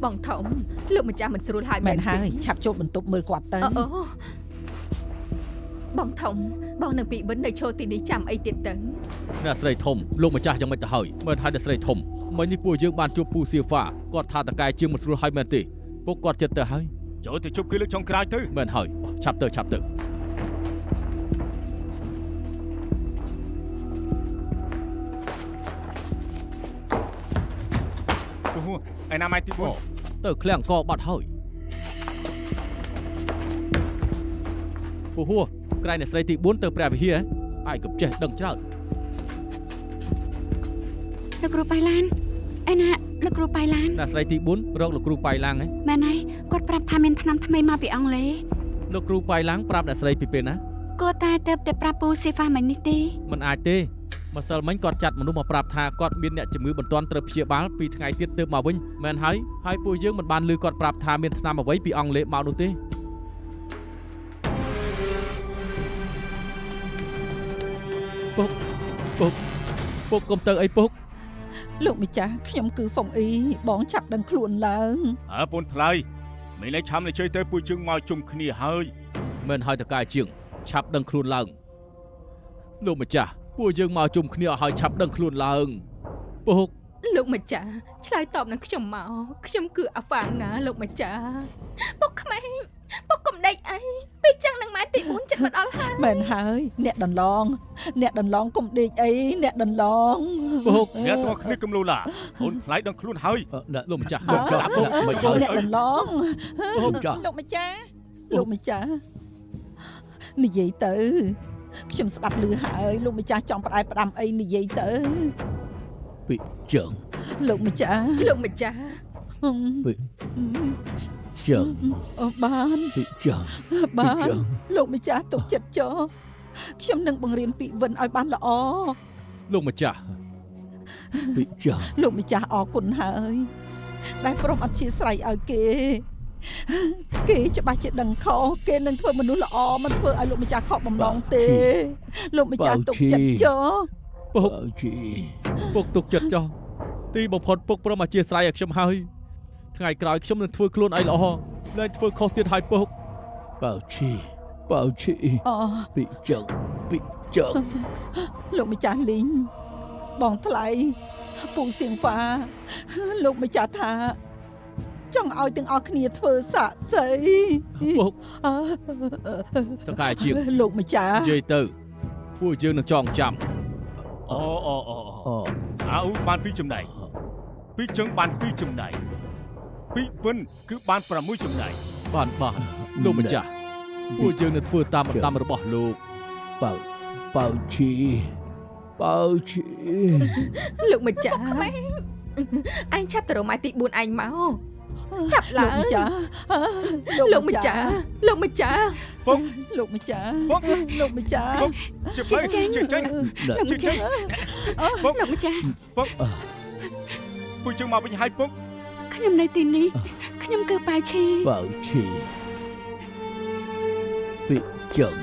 បងធំលោកម្ចាស់មិនស្រួលហើយ មែនហើយឆាប់ចូលបន្ទប់មើលគាត់ទៅ អូបងធំបងនឹងពីបិណ្ឌនៅឈរទីនេះចាំអីទៀតទៅ អ្នកស្រីធំលោកម្ចាស់យ៉ាងម៉េចទៅហើយមើលឲ្យអ្នកស្រីធំមិញនេះពួកយើងបានជួបពូសៀហ្វាគាត់ថាតកែជាងមិនស្រួលហើយមែនទេពុកគាត់ចិត្តទៅហើយ ចូលទៅជប់គឺលើកចុងក្រោយទៅ មែនហើយឆាប់ទៅពូហួរឯណាម៉ែទី4 ទៅឃ្លាំងកបាត់ហើយពូហួរក្រែងអ្នកស្រីទី4ទៅព្រះវិហារអាយកុំចេះដឹងច្រើន លោកគ្រូប៉ៃឡានឯណាលោកគ្រូប៉ៃឡាន អ្នកស្រីទី4រកលោកគ្រូប៉ៃឡាំង មែនហើយគាត់ប្រាប់ថាមានថ្នាំថ្មីមកពីអង់គ្លេស លោកគ្រូប៉ៃឡាំងប្រាប់អ្នកស្រីពីពេលណា គាត់តែប្រាប់ពូសេហ្វាមិននេះទេ មិនអាចទេម្សិលមិញគាត់ចាត់មនុស្សមកប្រាប់ថាគាត់មានអ្នកជំងឺបន្ទាន់ត្រូវព្យាបាល2ថ្ងៃទៀតទើបមកវិញមែនហើយពួកយើងមិនបានឮគាត់ប្រាប់ថាមានថ្នាំអ្វីពីអង់គ្លេសមកនោះទេពុកកុំទៅអីពុក លោកម្ចាស់ខ្ញុំគឺហ្វុងអ៊ីបងឆាប់ដឹងខ្លួនឡើង ពូនថ្លៃមិនលេឆាំលេជើទៅពួកយើងមកជុំគ្នាហើយ មែនហើយតកែជាងឆាប់ដឹងខ្លួនឡើងលោកម្ចាស់ពួកយើងមកជុំគ្នាឲ្យឆាប់ដឹងខ្លួនឡើងពុក លោកម្ចាស់ឆ្លើយតបនឹងខ្ញុំមកខ្ញុំគឺអាហ្វាងណាលោកម្ចាស់ពុកក្មេងពុកកុំដេកអីពីចឹងនឹងម៉ែទី4ចិត្តមកដល់ហើយ មែនហើយអ្នកដន្លងកុំដេកអីអ្នកដន្លង ពុក អ្នកទាំងគ្នាកំលូឡាពូនថ្លៃដឹងខ្លួនហើយ លោកម្ចាស់ អ្នកដន្លង លោកម្ចាស់ លោកម្ចាស់និយាយទៅខ្ញុំស្ដាប់ឮហើយលោកម្ចាស់ចង់ផ្ដាំអីនិយាយទៅ ពីចឹង លោកម្ចាស់ ចឹង បាន ពីចឹង បានលោកម្ចាស់ទុកចិត្តចុះខ្ញុំនឹងបង្រៀនពីវិនឲ្យបានល្អ លោកម្ចាស់ ពីចឹង លោកម្ចាស់អរគុណហើយដែលព្រមអធិស្ឋានឲ្យគេច្បាស់ជាដឹងខុសគេនឹងធ្វើមនុស្សល្អមិនធ្វើឲ្យលោកម្ចាស់ខកបំណងទេលោកម្ចាស់ទុកចិត្តចុះ ពុកទុកចិត្តចុះទីបំផុតពុកព្រមអធិស្ឋានឲ្យខ្ញុំហើយថ្ងៃក្រោយខ្ញុំនឹងធ្វើខ្លួនឲ្យល្អលែងធ្វើខុសទៀតឲ្យពុក បើឈី អូ ពីចឹង លោកម្ចាស់លីងបងថ្លៃពូសៀងហ្វាលោកម្ចាស់ថាចង់ឲ្យទាំងអស់គ្នាធ្វើសាកសី ពុកតកែជាង លោកម្ចាស់ និយាយទៅពួកយើងនឹងចងចាំ អូអាវបាន2ចំណែកពីចឹងបាន2ចំណែកពីវិនគឺបាន6ចំណែក បានលោកម្ចាស់ពួកយើងនឹងធ្វើតាមបណ្ដាំរបស់លោក បើឈី លោកម្ចាស់ក្មេងឯងឆាប់ទៅរកម៉ែទី4ឯងមក ចាប់ លោ ឡើង កម្ចាស់ លោកម្ចាស់លោកម្ចាស់ ពុក លោកម្ចាស់ ពុក លោកម្ចាស់ ពុកជាបីជាចេញ លោកម្ចាស់ ពុក លោកម្ចាស់ ពុកជើងមកវិញហើយពុក ខ្ញុំនៅទីនេះខ្ញុំគឺប៉ៅឈី បើឈីពីចឹង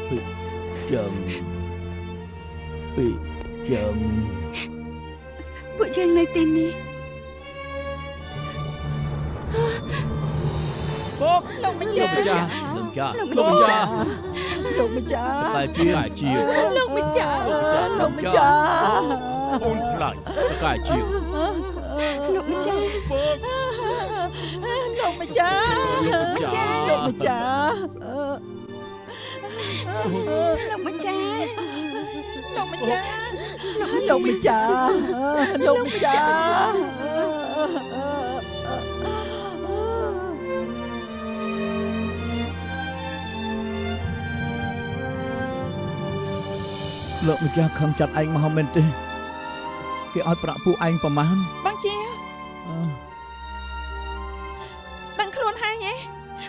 ពីចឹងពីចឹង ពួកយើងនៅទីនេះ ពុក លោកម្ លោ ចាស់ កម្ចាស់ លោកចា លោកម្ចាស់លោកម្ចាស់ តែជា តែជា លោកម្ចាស់ លោកម្ចាស់ អូនខ្លាច តែជា លោកម្ចាស់ ពុក លោកម្ចាស់ លោកម្ចាស់ លោកម្ចាស់ លោកម្ចាស់ លោកម្ចាស់លោកម្ចាស់លោកម្ចាស់ លោកម្ចាស់ខំចាត់ឯងមកមែនទេគេឲ្យប្រាក់ពួកឯងប្រមាណ បងជា អឺ ដឹងខ្លួនហើយហ៎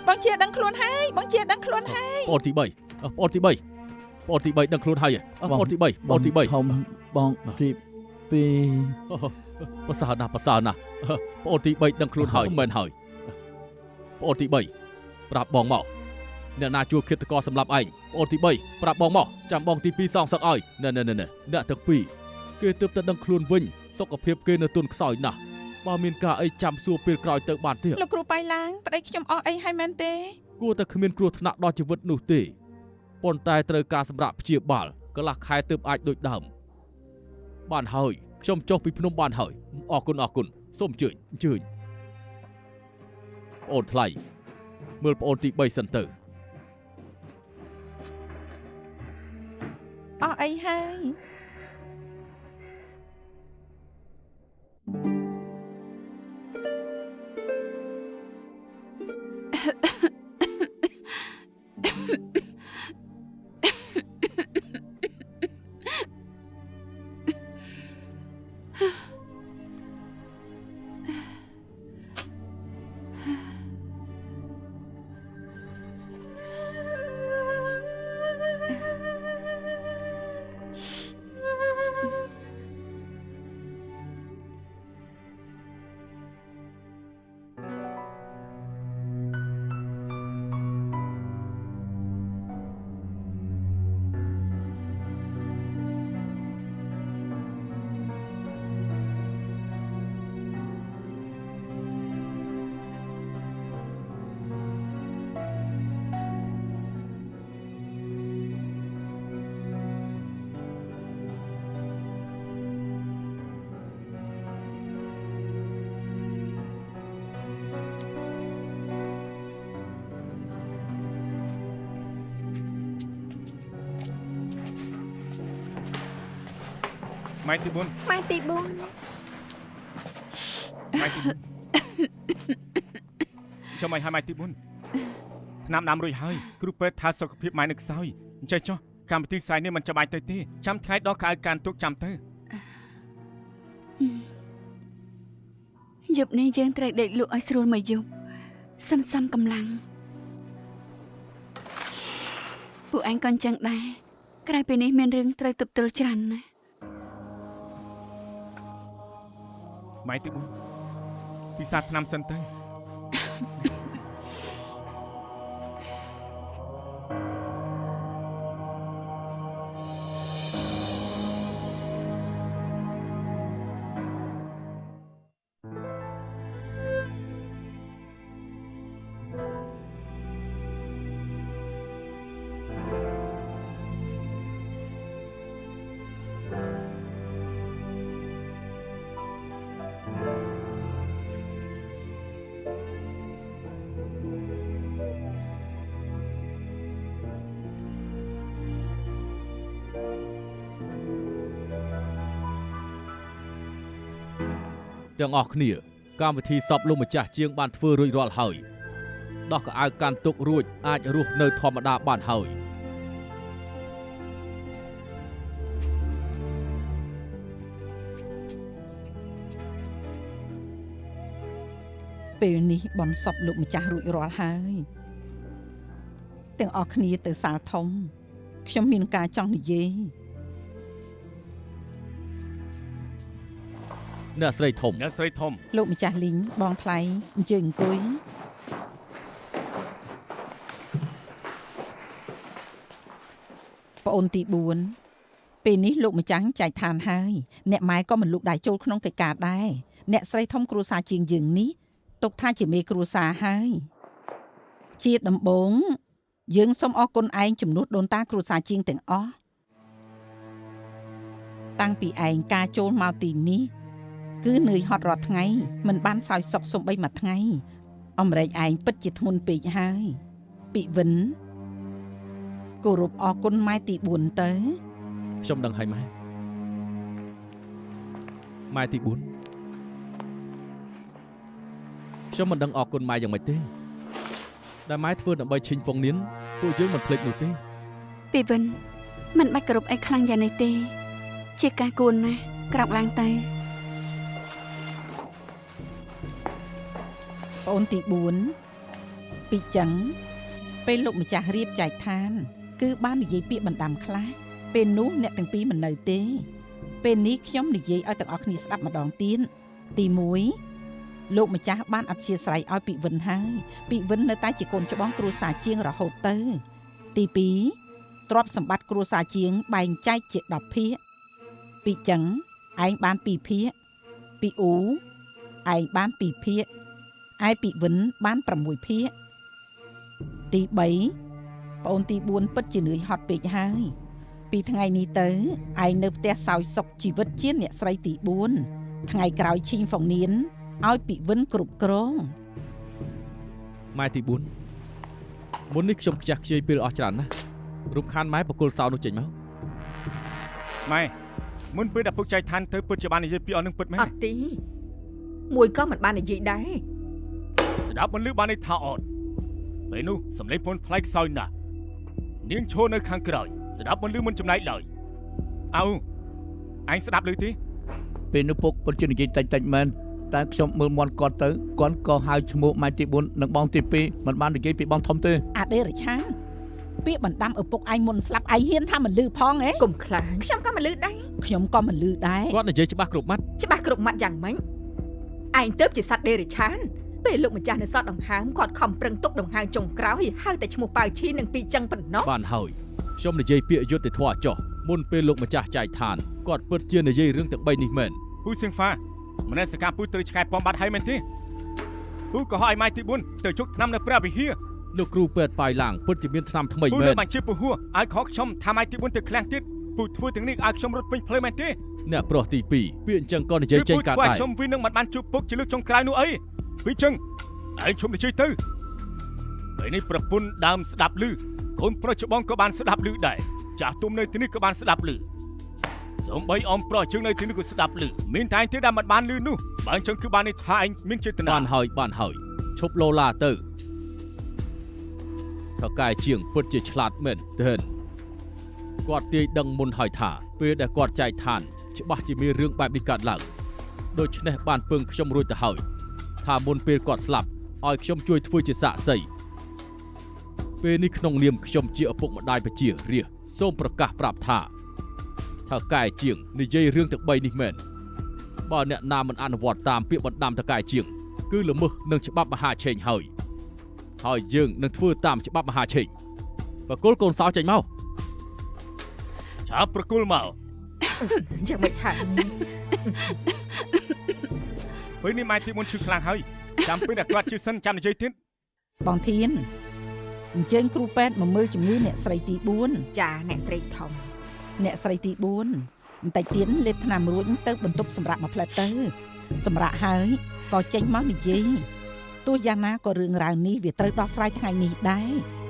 បងជាដឹងខ្លួនហើយបងជាដឹងខ្លួនហើយ ប្អូនទី3ប្អូនទី3ប្អូនទី3ដឹងខ្លួនហើយប្អូនទី3ប្អូនទី3 ធំបងទីពីរ ប្រសើរណាស់ប្រសើរណាស់ប្អូនទី3ដឹងខ្លួនហើយមែនហើយប្អូនទី3ប្រាប់បងមកអ្នកណាជួឃាតករសម្រាប់ឯងប្អូនទី3ប្រាប់បងមកចាំបងទី2សងសឹកឲ្យណែអ្នកទាំងពីរគេទើបតែដឹងខ្លួនវិញសុខភាពគេនៅទុនខ្សោយណាស់បើមានការអីចាំសួរពេលក្រោយទៅបានទៀត លោកគ្រូបៃឡើងប្តីខ្ញុំអស់អីហើយមែនទេ គួរតែគ្មានគ្រោះថ្នាក់ដល់ជីវិតនោះទេប៉ុន្តែត្រូវការសម្រាប់ព្យាបាលកន្លះខែទើបអាចដូចដើមបានហើយខ្ញុំចុះពីភ្នំបានហើយអរគុណសូមអញ្ជើញប្អូនថ្លៃមើលប្អូនទី3សិនទៅ អស់អីហើយ ម៉ែទី4 ម៉ែទី 4 ម៉ែទី4ចាំឲ្យម៉ែទី4ឆ្នាំដាំរួចហើយគ្រូពេទ្យថាសុខភាពម៉ែនៅខ្សោយអញ្ចឹងចុះកម្មវិធីផ្សាយនេះមិនចាំបាច់ទៅទេចាំថ្ងៃដល់កៅការទុកចាំទៅ យប់នេះយើងត្រូវដេកលក់ឲ្យស្រួលមួយយប់សន្សំកម្លាំងពួកឯងក៏អញ្ចឹងដែរក្រៅពីនេះមានរឿងត្រូវទប់ទល់ច្រើនណាស់ ម៉ែទី4ពិសាឆ្នាំសិនទៅ ទាំងអស់គ្នាកម្មវិធីសពលោកម្ចាស់ជាងបានធ្វើរួចរាល់ហើយដោះកៅអៅកាន់ទុករួចអាចរស់នៅធម្មតាបានហើយ ពេលនេះបនសពលោកម្ចាស់រួចរាល់ហើយទាំងអស់គ្នាទៅសាលធំខ្ញុំមានការចង់និយាយ អ្នកស្រីធំ អ្នកស្រីធំ លោកម្ចាស់លីងបងថ្លៃអញ្ជើញអង្គុយប្អូនទី4ពេលនេះលោកម្ចាស់ចែកឋានហើយអ្នកម៉ែក៏មិនលូកដៃចូលក្នុងកិច្ចការដែរអ្នកស្រីធំគ្រួសារជាងយើងនេះទុកថាជាមេគ្រួសារហើយជាដំបូងយើងសូមអរគុណឯងជំនួសដូនតាគ្រួសារជាងទាំងអស់តាំងពីឯងការចូលមកទីនេះគឺនឿយហត់រាល់ថ្ងៃមិនបានសោយសុខសំបីមួយថ្ងៃអំរែកឯងពិតជាធ្ងន់ពេកហើយពីវិនគោរពអរគុណម៉ែទី4ទៅ ខ្ញុំដឹងហើយម៉ែម៉ែទី4ខ្ញុំមិនដឹងអរគុណម៉ែយ៉ាងម៉េចទេដែលម៉ែធ្វើដើម្បីឈិញហ្វុងនៀនពួកយើងមិនភ្លេចនោះទេ ពីវិនមិនបាច់គោរពអីខ្លាំងយ៉ាងនេះទេជាការគួរណាស់ក្រោកឡើងទៅ ប្អូនទី4ពីចឹងពេលលោកម្ចាស់រៀបចែកឋានគឺបាននិយាយពាក្យបណ្ដាំខ្លះពេលនោះអ្នកទាំងពីរមិននៅទេពេលនេះខ្ញុំនិយាយឲ្យទាំងអស់គ្នាស្ដាប់ម្ដងទៀតទី1លោកម្ចាស់បានអធ្យាស្រ័យឲ្យពីវិនហើយពីវិននៅតែជាកូនច្បងគ្រួសារជាងរហូតទៅទី2ទ្រព្យសម្បត្តិគ្រួសារជាងបែងចែកជា10ភាគពីចឹងឯងបាន2ភាគពីអ៊ូឯងបាន2ភាគ ឯពីវិនបាន6ភាគទី3ប្អូនទី4ពិតជានឿយហត់ពេកហើយពីថ្ងៃនេះទៅឯងនៅផ្ទះសោយសុខជីវិតជាអ្នកស្រីទី4ថ្ងៃក្រោយឈីងហ្វុងនៀនឲ្យពីវិនគ្រប់គ្រង ម៉ែទី4មុននេះខ្ញុំខ្ជះខ្ជាយពេលអស់ច្រើនណាស់រំខានម៉ែបកគលសោនោះចេញមក ម៉ែមុនពេលដែលពុកចែកឋានទៅពិតជាបាននិយាយពីអស់នឹងពិតមែន អត់ទេមួយក៏មិនបាននិយាយដែរ ស្ដាប់មិនលឺបានន័យថាអត់ពេលនោះសំឡេងពន់ថ្លៃខ្សោយណាស់នាងឈរនៅខាងក្រោយស្ដាប់មិនលឺមិនចំណែកឡើយអើអញស្ដាប់ឮទេ ពេលនោះពុកពិតជានិយាយតិចមែនតែខ្ញុំមើលមន់គាត់ទៅគាត់ក៏ហៅឈ្មោះម៉ែទី4និងបងទី2មិនបាននិយាយពីបងធំទេ អាដេរឆានពាក្យបណ្ដាំឪពុកឯងមុនស្លាប់ឯងហ៊ានថាមិនលឺផងហ៎ កុំខ្លាចខ្ញុំក៏មិនលឺដែរ ខ្ញុំក៏មិនលឺដែរ គាត់និយាយច្បាស់គ្រប់ម៉ាត់ ច្បាស់គ្រប់ម៉ាត់យ៉ាងម៉េចឯងទៅជាសត្វដេរិឆានពេលលោកម្ចាស់នៅសតដង្ហើមគាត់ខំប្រឹងទុកដង្ហើមចុងក្រោយហៅតែឈ្មោះប៉ៅឈីនឹងពីចឹងប៉ុណ្ណោះ បានហើយខ្ញុំនិយាយពាក្យយុត្តិធម៌ចោះមុនពេលលោកម្ចាស់ចែកឋានគាត់ពិតជានិយាយរឿងទាំង3នេះមែន ពូសៀងហ្វាម្នាក់សកាពូត្រូវឆ្កែពំបាត់ហើយមែនទេពូក៏ហៅឲ្យម៉ែទី4ទៅជុកថ្នាំនៅព្រះវិហារ លោកគ្រូពេទ្យប៉ៃឡាងពិតជាមានថ្នាំថ្មី ពូ មែ នៅ ន បញ្ជាពូហួរឲ្យខកខ្ញុំថាម៉ែទី4ទៅឃ្លាំងទៀតពូធ្វើទាំងនេះឲ្យខ្ញុំរត់ពេញផ្លូវមែនទេ អ្នកប្រុសទី2ពាក្យអញ្ចឹងក៏និយាយចេញកើតដែរ ខ្ញុំវិញនឹងមិនបានជួបពុកជាលើកចុងក្រោយនោះអីពីចឹងឯងឈុំនិយាយទៅពេលនេះប្រពន្ធដើមស្ដាប់ឮកូនប្រុសច្បងក៏បានស្ដាប់ឮដែរចាស់ទុំនៅទីនេះក៏បានស្ដាប់ឮសូម្បីអមប្រុសជើងនៅទីនេះក៏ស្ដាប់ឮមានតែឯងទេដែលមិនបានឮនោះបើអញ្ចឹងគឺបានន័យថាឯងមានចេតនា បានហើយឈប់លោឡាទៅថកែជាងពិតជាឆ្លាតមែនទែនគាត់ទាយដឹងមុនហើយថាពេលដែលគាត់ចែកឋានច្បាស់ជាមានរឿងបែបនេះកើតឡើងដូច្នេះបានពឹងខ្ញុំរួចទៅហើយថាមុនពេលគាត់ស្លាប់ឲ្យខ្ញុំជួយធ្វើជាសាក្សីពេលនេះក្នុងនាមខ្ញុំជាឪពុកម្ដាយប្រជារាស្ត្រសូមប្រកាសប្រាប់ថាថកែជាងនិយាយរឿងទាំង3នេះមែនបើអ្នកណាមិនអនុវត្តតាមពាក្យបណ្ដាំថកែជាងគឺល្មើសនឹងច្បាប់មហាឆេងហើយយើងនឹងធ្វើតាមច្បាប់មហាឆេងបកគលកូនសោចេញមក ចាប់ប្រគល់មក យ៉ាងម៉េចហើយ ពេលនេះម៉ែទី4ឈឺខ្លាំងហើយចាំពេលតែគាត់ជឿសិនចាំនិយាយទៀត បងធានអញ្ជើញគ្រូពេទ្យមកមើលជំងឺអ្នកស្រីទី4 ចាអ្នកស្រីធំ អ្នកស្រីទី4បន្តិចទៀតលេបថ្នាំរួចទៅបន្ទប់សម្រាប់មួយផ្លែទៅសម្រាប់ហើយក៏ចេញមកនិយាយទោះយ៉ាងណាក៏រឿងរ៉ាវនេះវាត្រូវដោះស្រាយថ្ងៃនេះដែរ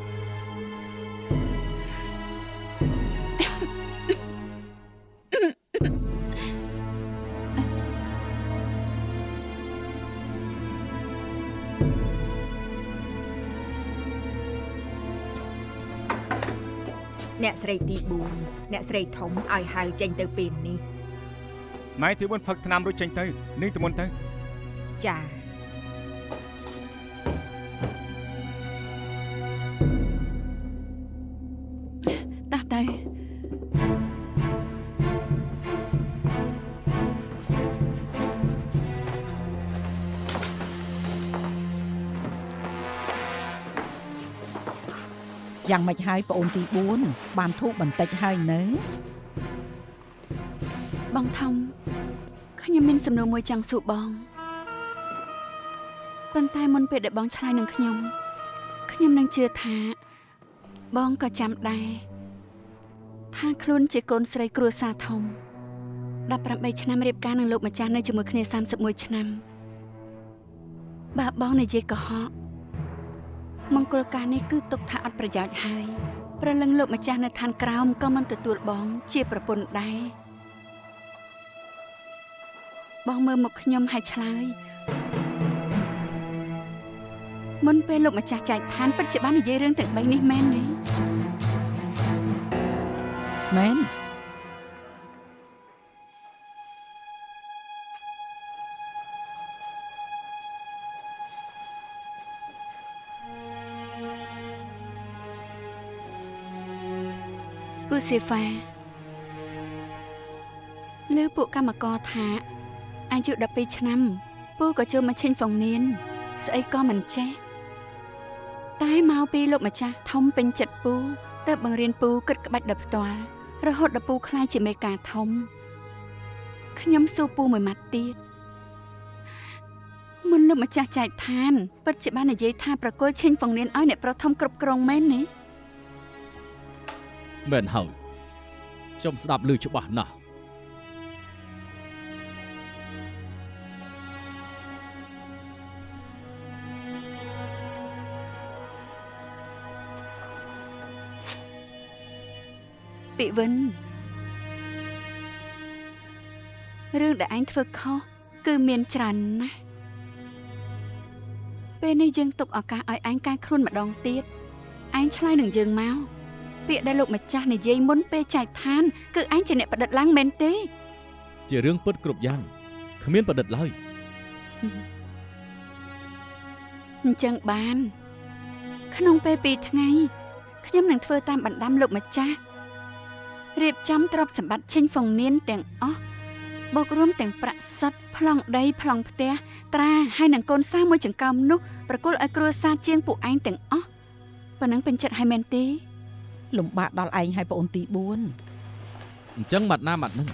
អ្នកស្រីទី4អ្នកស្រីធំឲ្យហៅចេញទៅពេលនេះ ម៉ែទី4ផឹកថ្នាំរួចចេញទៅនឹងទៅមុនទៅ ចា យ៉ាងម៉េចហើយប្អូនទី4បានធូបបន្តិចហើយនៅ បងធំខ្ញុំមានសំណួរមួយចង់សួរបងប៉ុន្តែមុនពេលដែលបងឆ្លើយនឹងខ្ញុំនឹងជឿថាបងក៏ចាំដែរថាខ្លួនជាកូនស្រីគ្រួសារធំ18ឆ្នាំរៀបការនឹងលោកម្ចាស់នៅជាមួយគ្នា31ឆ្នាំបើបងនិយាយកុហកមង្គលការនេះគឺទុកថាអត់ប្រយោជន៍ហើយព្រលឹងលោកម្ចាស់នៅឋានក្រោមក៏មិនទទួលបងជាប្រពន្ធដែរបងមើលមកខ្ញុំហើយឆ្លើយមុនពេលលោកម្ចាស់ចែកឋានពិតជាបាននិយាយរឿងទាំង3នេះមែនទេ មែន ពូសេហ្វាលើពួកកម្មករថាអាយុ12ឆ្នាំពូក៏ចូលមកឈិញហ្វុងនៀនស្អីក៏មិនចេះតែមកពីលោកម្ចាស់ធំពេញចិត្តពូទៅបង្រៀនពូគិតក្បាច់ដោយផ្ទាល់រហូតដល់ពូខ្លាចជាមេការធំខ្ញុំសួរពូមួយម៉ាត់ទៀតមុនលោកម្ចាស់ចែកឋានពិតជាបាននិយាយថាប្រគល់ឈិញហ្វុងនៀនឲ្យអ្នកប្រុសធំគ្រប់គ្រងមែនទេ មែនហើយខ្ញុំស្ដាប់ឮច្បាស់ណាស់ពីវិនរឿងដែលឯងធ្វើខុសគឺមានច្រើនណាស់ពេលនេះយើងទុកឱកាសឲ្យឯងកែខ្លួនម្ដងទៀតឯងឆ្លើយនឹងយើងមកពាក្យដែលលោកម្ចាស់និយាយមុនពេលចែកឋានគឺឯងជាអ្នកប្រឌិតឡើងមែនទេ ជារឿងពិតគ្រប់យ៉ាងគ្មានប្រឌិតឡើយ អញ្ចឹងបានក្នុងពេល2ថ្ងៃខ្ញុំនឹងធ្វើតាមបណ្ដាំលោកម្ចាស់រៀបចំទ្រព្យសម្បត្តិឈិញហ្វុងនៀនទាំងអស់បូករួមទាំងប្រាក់សុទ្ធប្លង់ដីប្លង់ផ្ទះត្រាហើយនឹងកូនសៅមួយចង្កោមនោះប្រគល់ឲ្យគ្រួសារជាងពួកឯងទាំងអស់ប៉ុណ្ណឹងពេញចិត្តហើយមែនទេ លំបាកដល់ឯងហើយប្អូនទី4 អញ្ចឹងម៉ាត់ណាម៉ាត់ហ្នឹង